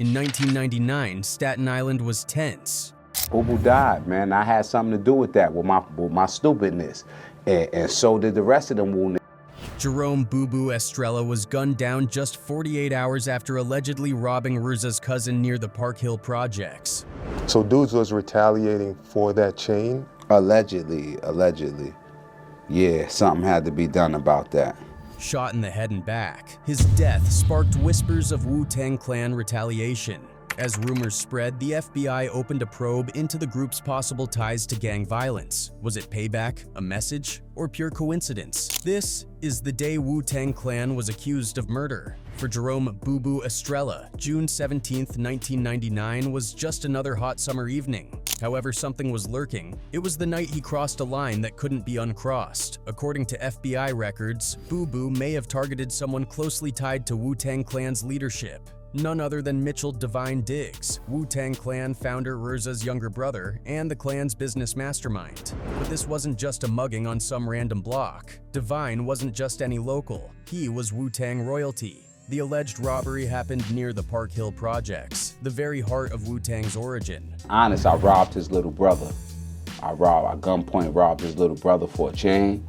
In 1999, Staten Island was tense. Boo died, man. I had something to do with that, with my stupidness. And so did the rest of them wounded. Jerome "Boo Estrella was gunned down just 48 hours after allegedly robbing RZA's cousin near the Park Hill projects. So dudes was retaliating for that chain? Allegedly. Yeah, something had to be done about that. Shot in the head and back, his death sparked whispers of Wu-Tang Clan retaliation. As rumors spread, the FBI opened a probe into the group's possible ties to gang violence. Was it payback, a message, or pure coincidence? This is the day Wu-Tang Clan was accused of murder. For Jerome "Boo Estrella, June 17, 1999 was just another hot summer evening. However, something was lurking. It was the night he crossed a line that couldn't be uncrossed. According to FBI records, Boo may have targeted someone closely tied to Wu-Tang Clan's leadership. None other than Mitchell Divine Diggs, Wu-Tang Clan founder RZA's younger brother and the clan's business mastermind. But this wasn't just a mugging on some random block. Divine wasn't just any local. He was Wu-Tang royalty. The alleged robbery happened near the Park Hill projects, the very heart of Wu-Tang's origin. Honest, I robbed his little brother. I gunpoint robbed his little brother for a chain,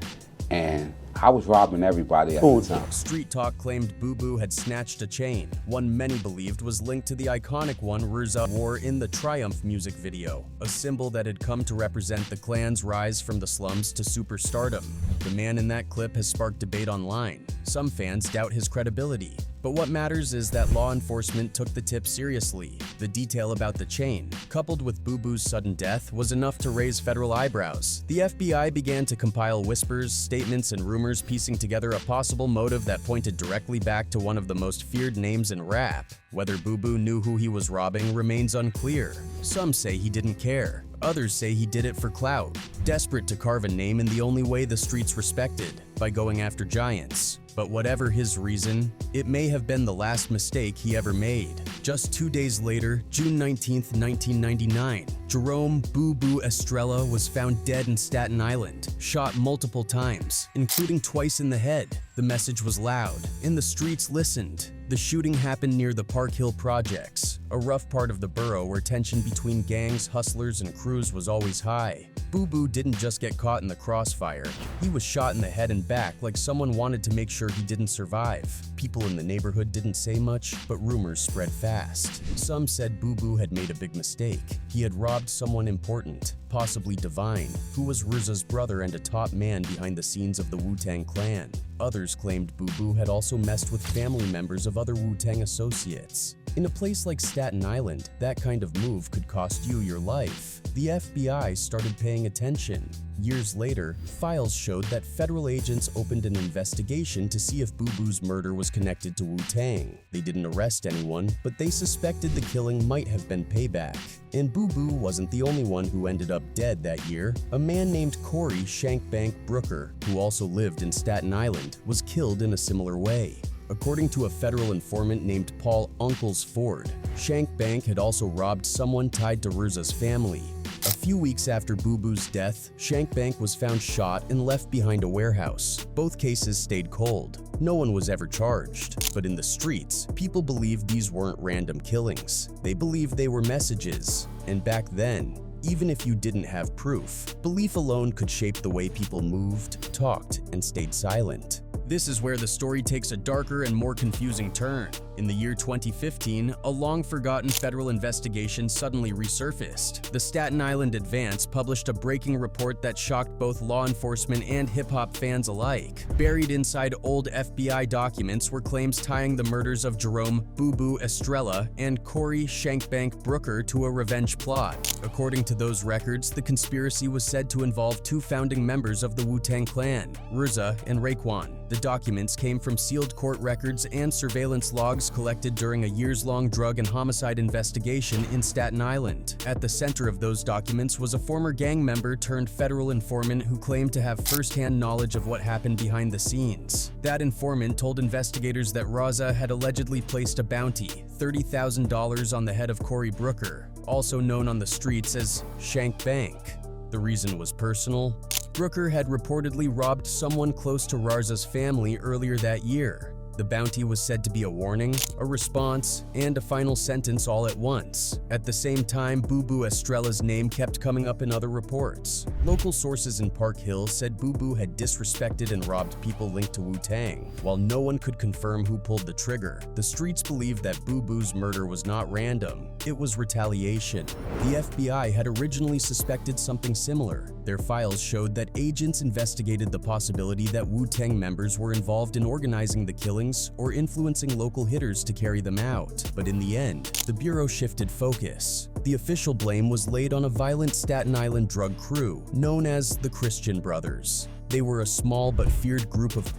and I was robbing everybody at the time. Street talk claimed Boo had snatched a chain, one many believed was linked to the iconic one RZA wore in the Triumph music video, a symbol that had come to represent the clan's rise from the slums to superstardom. The man in that clip has sparked debate online. Some fans doubt his credibility. But what matters is that law enforcement took the tip seriously. The detail about the chain, coupled with Boo's sudden death, was enough to raise federal eyebrows. The FBI began to compile whispers, statements, and rumors, piecing together a possible motive that pointed directly back to one of the most feared names in rap. Whether Boo knew who he was robbing remains unclear. Some say he didn't care. Others say he did it for clout, desperate to carve a name in the only way the streets respected, by going after giants. But whatever his reason, it may have been the last mistake he ever made. Just 2 days later, June 19, 1999, Jerome "Boo Estrella was found dead in Staten Island, shot multiple times, including twice in the head. The message was loud, and the streets listened. The shooting happened near the Park Hill projects, a rough part of the borough where tension between gangs, hustlers, and crews was always high. Boo didn't just get caught in the crossfire. He was shot in the head and back like someone wanted to make sure he didn't survive. People in the neighborhood didn't say much, but rumors spread fast. Some said Boo had made a big mistake. He had robbed someone important, possibly Divine, who was RZA's brother and a top man behind the scenes of the Wu-Tang Clan. Others claimed Boo had also messed with family members of other Wu-Tang associates. In a place like Staten Island, that kind of move could cost you your life. The FBI started paying attention. Years later, files showed that federal agents opened an investigation to see if Boo's murder was connected to Wu-Tang. They didn't arrest anyone, but they suspected the killing might have been payback. And Boo wasn't the only one who ended up dead that year. A man named Corey "Shankbank" Brooker, who also lived in Staten Island, was killed in a similar way. According to a federal informant named Paul "Uncles" Ford, Shankbank had also robbed someone tied to RZA's family. A few weeks after Boo's death, Shankbank was found shot and left behind a warehouse. Both cases stayed cold. No one was ever charged. But in the streets, people believed these weren't random killings. They believed they were messages. And back then, even if you didn't have proof, belief alone could shape the way people moved, talked, and stayed silent. This is where the story takes a darker and more confusing turn. In the year 2015, a long-forgotten federal investigation suddenly resurfaced. The Staten Island Advance published a breaking report that shocked both law enforcement and hip-hop fans alike. Buried inside old FBI documents were claims tying the murders of Jerome "Boo Estrella and Corey "Shankbank" Brooker to a revenge plot. According to those records, the conspiracy was said to involve two founding members of the Wu-Tang Clan, RZA and Raekwon. The documents came from sealed court records and surveillance logs collected during a years-long drug and homicide investigation in Staten Island. At the center of those documents was a former gang member turned federal informant who claimed to have first-hand knowledge of what happened behind the scenes. That informant told investigators that RZA had allegedly placed a bounty, $30,000, on the head of Corey Brooker, also known on the streets as Shankbank. The reason was personal. Brooker had reportedly robbed someone close to RZA's family earlier that year. The bounty was said to be a warning, a response, and a final sentence all at once. At the same time, WU-TANG'S name kept coming up in other reports. Local sources in Park Hill said WU had disrespected and robbed people linked to Wu-Tang. While no one could confirm who pulled the trigger, the streets believed that WU's murder was not random. It was retaliation. The FBI had originally suspected something similar. Their files showed that agents investigated the possibility that Wu-Tang members were involved in organizing the killings or influencing local hitters to carry them out. But in the end, the Bureau shifted focus. The official blame was laid on a violent Staten Island drug crew known as the Christian Brothers. They were a small but feared group of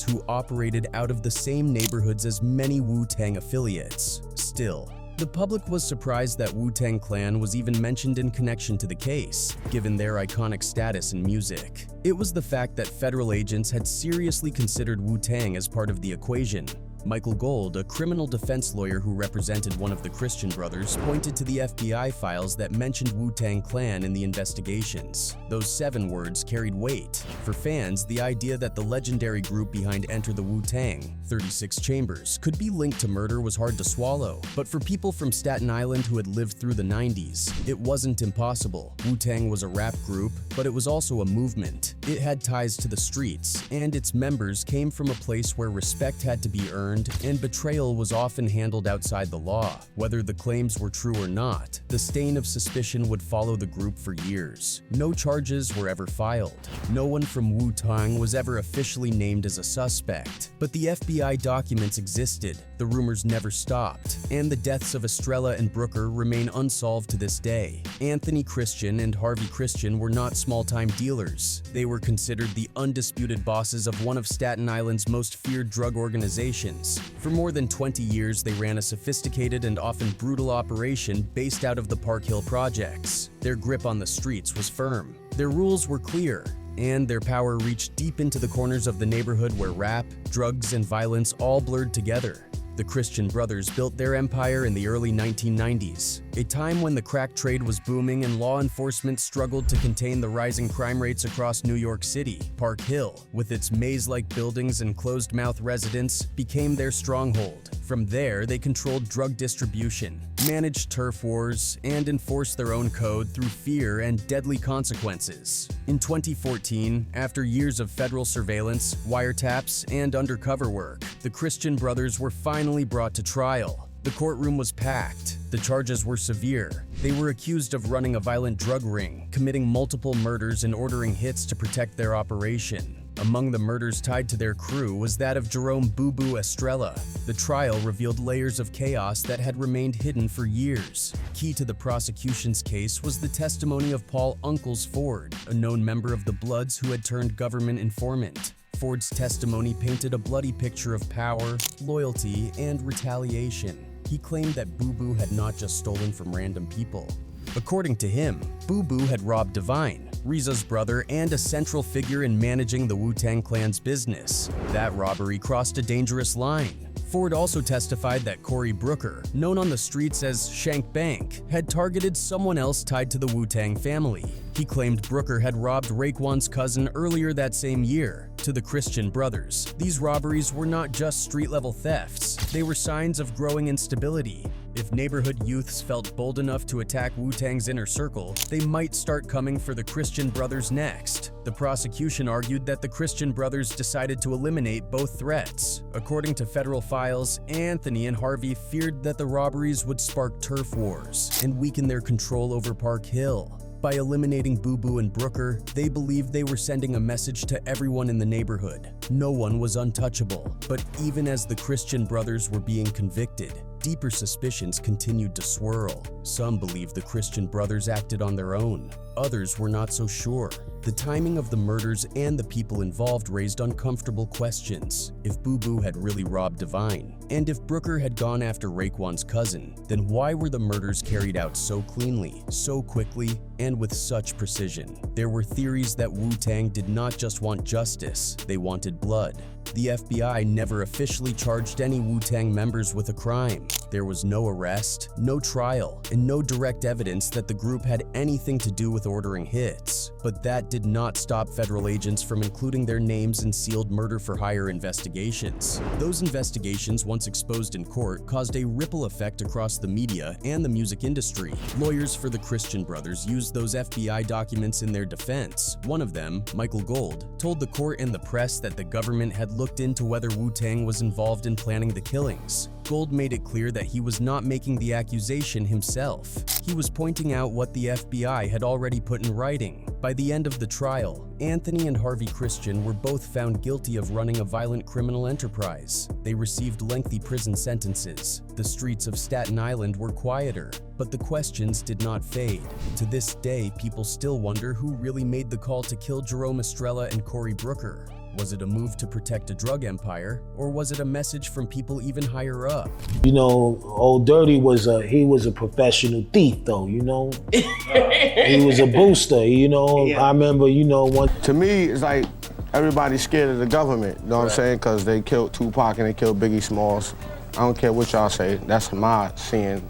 who operated out of the same neighborhoods as many Wu-Tang affiliates. Still, the public was surprised that Wu-Tang Clan was even mentioned in connection to the case, given their iconic status in music. It was the fact that federal agents had seriously considered Wu-Tang as part of the equation. Michael Gold, a criminal defense lawyer who represented one of the Christian Brothers, pointed to the FBI files that mentioned Wu-Tang Clan in the investigations. Those 7 words carried weight. For fans, the idea that the legendary group behind Enter the Wu-Tang, 36 Chambers, could be linked to murder was hard to swallow. But for people from Staten Island who had lived through the 90s, it wasn't impossible. Wu-Tang was a rap group, but it was also a movement. It had ties to the streets, and its members came from a place where respect had to be earned and betrayal was often handled outside the law. Whether the claims were true or not, the stain of suspicion would follow the group for years. No charges were ever filed. No one from Wu-Tang was ever officially named as a suspect. But the FBI documents existed, the rumors never stopped, and the deaths of Estrella and Brooker remain unsolved to this day. Anthony Christian and Harvey Christian were not small-time dealers. They were considered the undisputed bosses of one of Staten Island's most feared drug organizations. For more than 20 years, they ran a sophisticated and often brutal operation based out of the Park Hill projects. Their grip on the streets was firm. Their rules were clear, and their power reached deep into the corners of the neighborhood where rap, drugs, and violence all blurred together. The Christian Brothers built their empire in the early 1990s, a time when the crack trade was booming and law enforcement struggled to contain the rising crime rates across New York City. Park Hill, with its maze-like buildings and closed-mouth residents, became their stronghold. From there, they controlled drug distribution, managed turf wars, and enforced their own code through fear and deadly consequences. In 2014, after years of federal surveillance, wiretaps, and undercover work, the Christian Brothers were finally brought to trial. The courtroom was packed. The charges were severe. They were accused of running a violent drug ring, committing multiple murders and ordering hits to protect their operation. Among the murders tied to their crew was that of JEROME "Estrella. The trial revealed layers of chaos that had remained hidden for years. Key to the prosecution's case was the testimony of Paul "Uncles" Ford, a known member of the Bloods who had turned government informant. Ford's testimony painted a bloody picture of power, loyalty, and retaliation. He claimed that WU had not just stolen from random people. According to him, WU had robbed Divine, RZA's brother and a central figure in managing the Wu-Tang Clan's business. That robbery crossed a dangerous line. Ford also testified that Corey Brooker, known on the streets as Shank Bank, had targeted someone else tied to the Wu-Tang family. He claimed Brooker had robbed Raekwon's cousin earlier that same year. To the Christian Brothers, these robberies were not just street-level thefts. They were signs of growing instability. If neighborhood youths felt bold enough to attack Wu-Tang's inner circle, they might start coming for the Christian Brothers next. The prosecution argued that the Christian Brothers decided to eliminate both threats. According to federal files, Anthony and Harvey feared that the robberies would spark turf wars and weaken their control over Park Hill. By eliminating WU and Brooker, they believed they were sending a message to everyone in the neighborhood. No one was untouchable. But even as the Christian Brothers were being convicted, deeper suspicions continued to swirl. Some believed the Christian Brothers acted on their own. Others were not so sure. The timing of the murders and the people involved raised uncomfortable questions. If WU had really robbed Divine, and if Brooker had gone after Raekwon's cousin, then why were the murders carried out so cleanly, so quickly, and with such precision? There were theories that Wu-Tang did not just want justice, they wanted blood. The FBI never officially charged any Wu-Tang members with a crime. There was no arrest, no trial, and no direct evidence that the group had anything to do with ordering hits. But that did not stop federal agents from including their names in sealed murder-for-hire investigations. Those investigations, once exposed in court, caused a ripple effect across the media and the music industry. Lawyers for the Christian brothers used those FBI documents in their defense. One of them, Michael Gold, told the court and the press that the government had looked into whether Wu-Tang was involved in planning the killings. Gold made it clear that he was not making the accusation himself. He was pointing out what the FBI had already put in writing. By the end of the trial, Anthony and Harvey Christian were both found guilty of running a violent criminal enterprise. They received lengthy prison sentences. The streets of Staten Island were quieter, but the questions did not fade. To this day, people still wonder who really made the call to kill JEROME, ESTRELLA, and Cory Brooker. Was it a move to protect a drug empire, or was it a message from people even higher up? You know, Old Dirty was a professional thief, though. You know, he was a booster. You know, yeah. I remember. You know, one. To me, it's like everybody's scared of the government. You know what I'm saying? Because they killed Tupac and they killed Biggie Smalls. I don't care what y'all say. That's my seeing.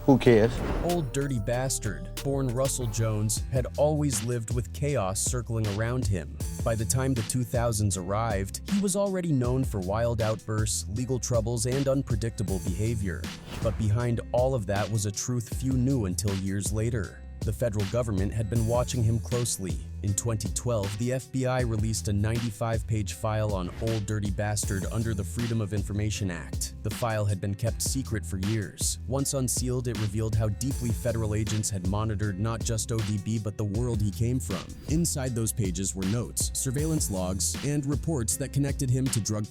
Who cares? Old Dirty Bastard, born Russell Jones, had always lived with chaos circling around him. By the time the 2000s arrived, he was already known for wild outbursts, legal troubles, and unpredictable behavior. But behind all of that was a truth few knew until years later. The federal government had been watching him closely. In 2012, the FBI released a 95-page file on Old Dirty Bastard under the Freedom of Information Act. The file had been kept secret for years. Once unsealed, it revealed how deeply federal agents had monitored not just ODB but the world he came from. Inside those pages were notes, surveillance logs, and reports that connected him to drug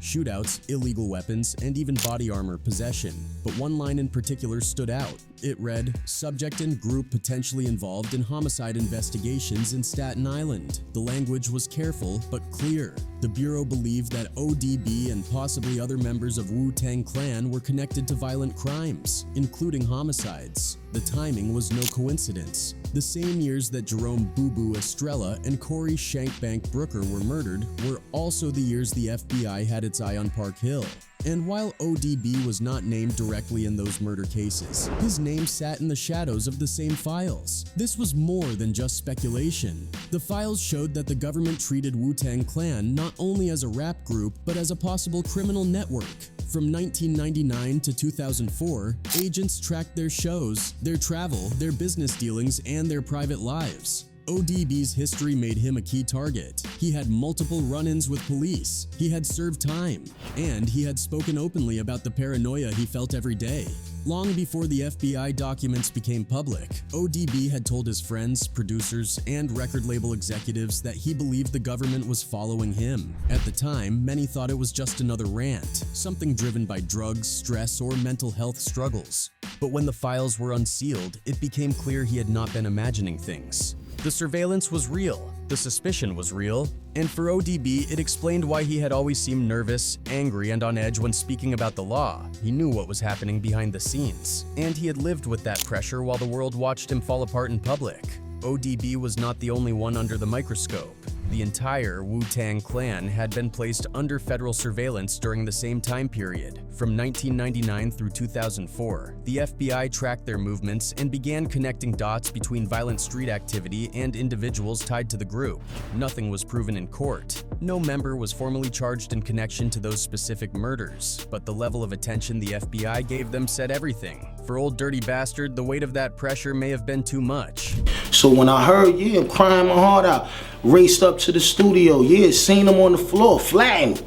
shootouts, illegal weapons, and even body armor possession. But one line in particular stood out. It read, "Subject and group potentially involved in homicide investigations in Staten Island." The language was careful but clear. The Bureau believed that ODB and possibly other members of Wu-Tang Clan were connected to violent crimes, including homicides. The timing was no coincidence. The same years that Jerome "Boo Boo" Estrella and Cory "Shankbank" Brooker were murdered were also the years the FBI had its eye on Park Hill. And while ODB was not named directly in those murder cases, his name sat in the shadows of the same files. This was more than just speculation. The files showed that the government treated Wu-Tang Clan not only as a rap group, but as a possible criminal network. From 1999 to 2004, agents tracked their shows, their travel, their business dealings, and their private lives. ODB's history made him a key target. He had multiple run-ins with police, he had served time, and he had spoken openly about the paranoia he felt every day. Long before the FBI documents became public, ODB had told his friends, producers, and record label executives that he believed the government was following him. At the time, many thought it was just another rant, something driven by drugs, stress, or mental health struggles. But when the files were unsealed, it became clear he had not been imagining things. The surveillance was real, the suspicion was real, and for ODB, it explained why he had always seemed nervous, angry, and on edge when speaking about the law. He knew what was happening behind the scenes, and he had lived with that pressure while the world watched him fall apart in public. ODB was not the only one under the microscope. The entire Wu-Tang Clan had been placed under federal surveillance during the same time period. From 1999 through 2004, the FBI tracked their movements and began connecting dots between violent street activity and individuals tied to the group. Nothing was proven in court. No member was formally charged in connection to those specific murders, but the level of attention the FBI gave them said everything. For Old Dirty Bastard, the weight of that pressure may have been too much. So when I heard, I'm crying my heart out, raced up to the studio, seen him on the floor, flattened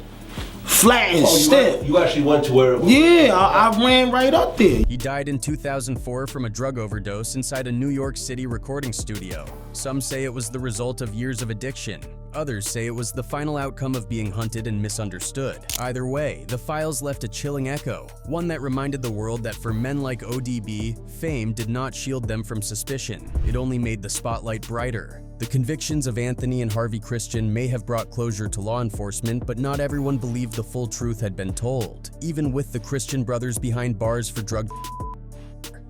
still. You actually went to where it was? Yeah, I ran right up there. He died in 2004 from a drug overdose inside a New York City recording studio. Some say it was the result of years of addiction. Others say it was the final outcome of being hunted and misunderstood. Either way, the files left a chilling echo, one that reminded the world that for men like ODB, fame did not shield them from suspicion. It only made the spotlight brighter. The convictions of Anthony and Harvey Christian may have brought closure to law enforcement, but not everyone believed the full truth had been told. Even with the Christian brothers behind bars for drug,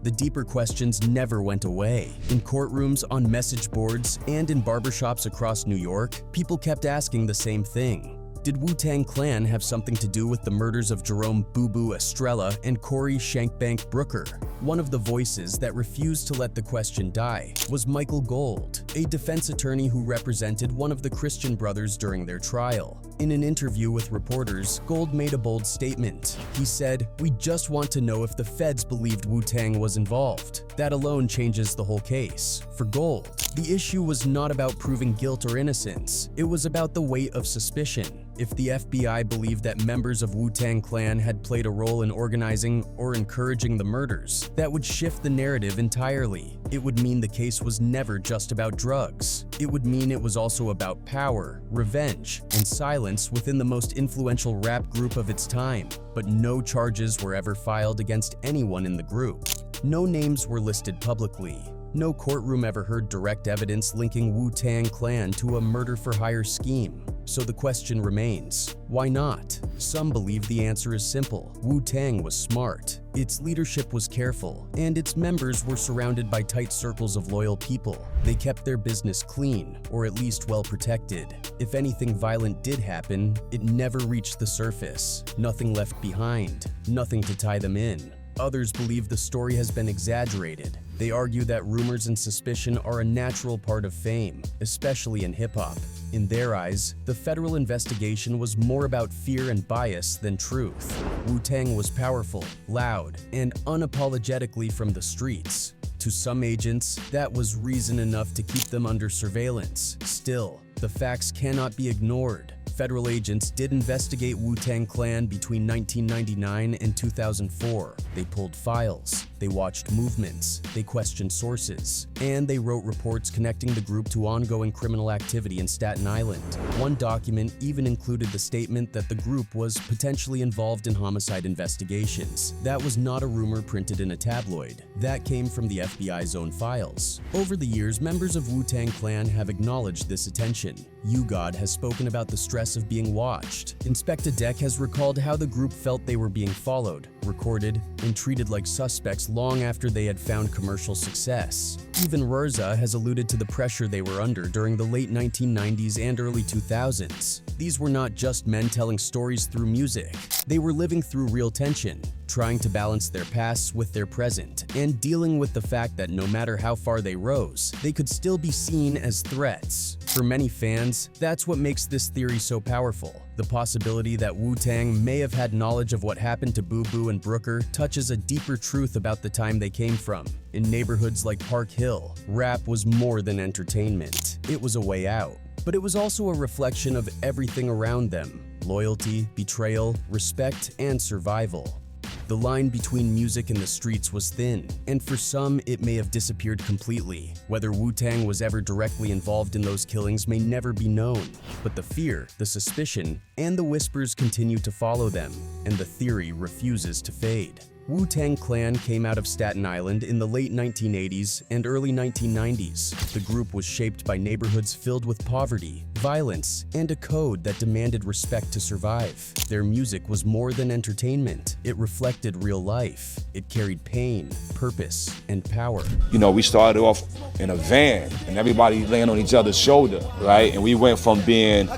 the deeper questions never went away. In courtrooms, on message boards, and in barbershops across New York, people kept asking the same thing. Did Wu-Tang Clan have something to do with the murders of Jerome "Boo Boo" Estrella and Corey "Shankbank" Brooker? One of the voices that refused to let the question die was Michael Gold, a defense attorney who represented one of the Christian brothers during their trial. In an interview with reporters, Gold made a bold statement. He said, "We just want to know if the feds believed Wu-Tang was involved. That alone changes the whole case." For Gold, the issue was not about proving guilt or innocence. It was about the weight of suspicion. If the FBI believed that members of Wu-Tang Clan had played a role in organizing or encouraging the murders, that would shift the narrative entirely. It would mean the case was never just about drugs. It would mean it was also about power, revenge, and silence within the most influential rap group of its time. But no charges were ever filed against anyone in the group. No names were listed publicly. No courtroom ever heard direct evidence linking Wu-Tang Clan to a murder-for-hire scheme. So the question remains, why not? Some believe the answer is simple. Wu-Tang was smart, its leadership was careful, and its members were surrounded by tight circles of loyal people. They kept their business clean, or at least well protected. If anything violent did happen, it never reached the surface. Nothing left behind, nothing to tie them in. Others believe the story has been exaggerated. They argue that rumors and suspicion are a natural part of fame, especially in hip-hop. In their eyes, the federal investigation was more about fear and bias than truth. Wu-Tang was powerful, loud, and unapologetically from the streets. To some agents, that was reason enough to keep them under surveillance. Still, the facts cannot be ignored. Federal agents did investigate Wu-Tang Clan between 1999 and 2004. They pulled files, they watched movements, they questioned sources, and they wrote reports connecting the group to ongoing criminal activity in Staten Island. One document even included the statement that the group was potentially involved in homicide investigations. That was not a rumor printed in a tabloid. That came from the FBI's own files. Over the years, members of Wu-Tang Clan have acknowledged this attention. U-God has spoken about the stress of being watched. Inspector Deck has recalled how the group felt they were being followed, recorded, and treated like suspects long after they had found commercial success. Even RZA has alluded to the pressure they were under during the late 1990s and early 2000s. These were not just men telling stories through music. They were living through real tension, trying to balance their pasts with their present, and dealing with the fact that no matter how far they rose, they could still be seen as threats. For many fans, that's what makes this theory so powerful. The possibility that Wu-Tang may have had knowledge of what happened to Boo Boo and Brooker touches a deeper truth about the time they came from. In neighborhoods like Park Hill, rap was more than entertainment. It was a way out. But it was also a reflection of everything around them: loyalty, betrayal, respect, and survival. The line between music and the streets was thin, and for some, it may have disappeared completely. Whether Wu-Tang was ever directly involved in those killings may never be known, but the fear, the suspicion, and the whispers continue to follow them, and the theory refuses to fade. Wu-Tang Clan came out of Staten Island in the late 1980s and early 1990s. The group was shaped by neighborhoods filled with poverty, violence, and a code that demanded respect to survive. Their music was more than entertainment. It reflected real life. It carried pain, purpose, and power. You know, we started off in a van and everybody laying on each other's shoulder, right? And we went from being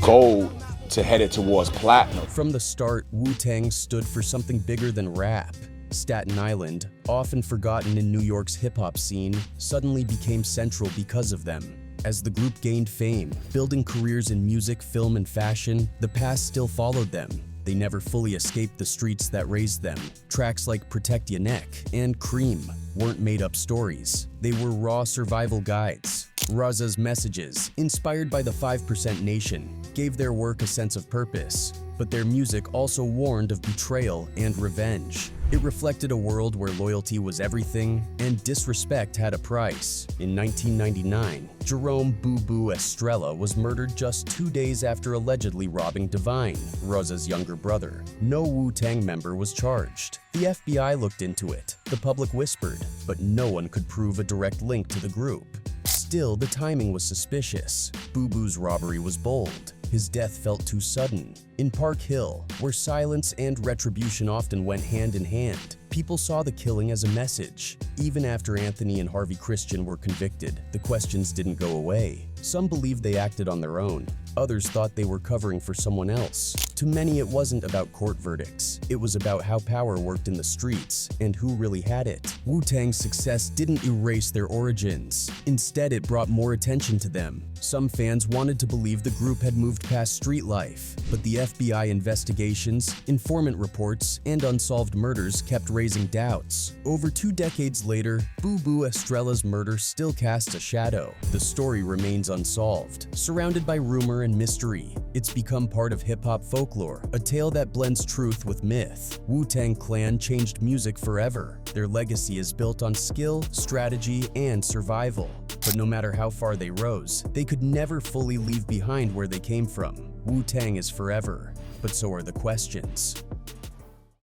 gold to headed towards platinum. From the start, Wu-Tang stood for something bigger than rap. Staten Island, often forgotten in New York's hip-hop scene, suddenly became central because of them. As the group gained fame, building careers in music, film, and fashion, the past still followed them. They never fully escaped the streets that raised them. Tracks like Protect Ya Neck and Cream weren't made-up stories. They were raw survival guides. RZA's messages, inspired by the 5% Nation, gave their work a sense of purpose. But their music also warned of betrayal and revenge. It reflected a world where loyalty was everything and disrespect had a price. In 1999, Jerome "Boo Boo" Estrella was murdered just 2 days after allegedly robbing Divine, RZA's younger brother. No Wu-Tang member was charged. The FBI looked into it. The public whispered, but no one could prove a direct link to the group. Still, the timing was suspicious. Boo Boo's robbery was bold. His death felt too sudden. In Park Hill, where silence and retribution often went hand in hand, people saw the killing as a message. Even after Anthony and Harvey Christian were convicted, the questions didn't go away. Some believed they acted on their own. Others thought they were covering for someone else. To many, it wasn't about court verdicts. It was about how power worked in the streets and who really had it. Wu-Tang's success didn't erase their origins. Instead, it brought more attention to them. Some fans wanted to believe the group had moved past street life, but the FBI investigations, informant reports, and unsolved murders kept raising doubts. Over 2 decades later, WU ESTRELLA's murder still casts a shadow. The story remains unsolved. Surrounded by rumor and mystery, it's become part of hip-hop folklore, a tale that blends truth with myth. Wu-Tang Clan changed music forever. Their legacy is built on skill, strategy, and survival. But no matter how far they rose, they could never fully leave behind where they came from. Wu-Tang is forever, but so are the questions.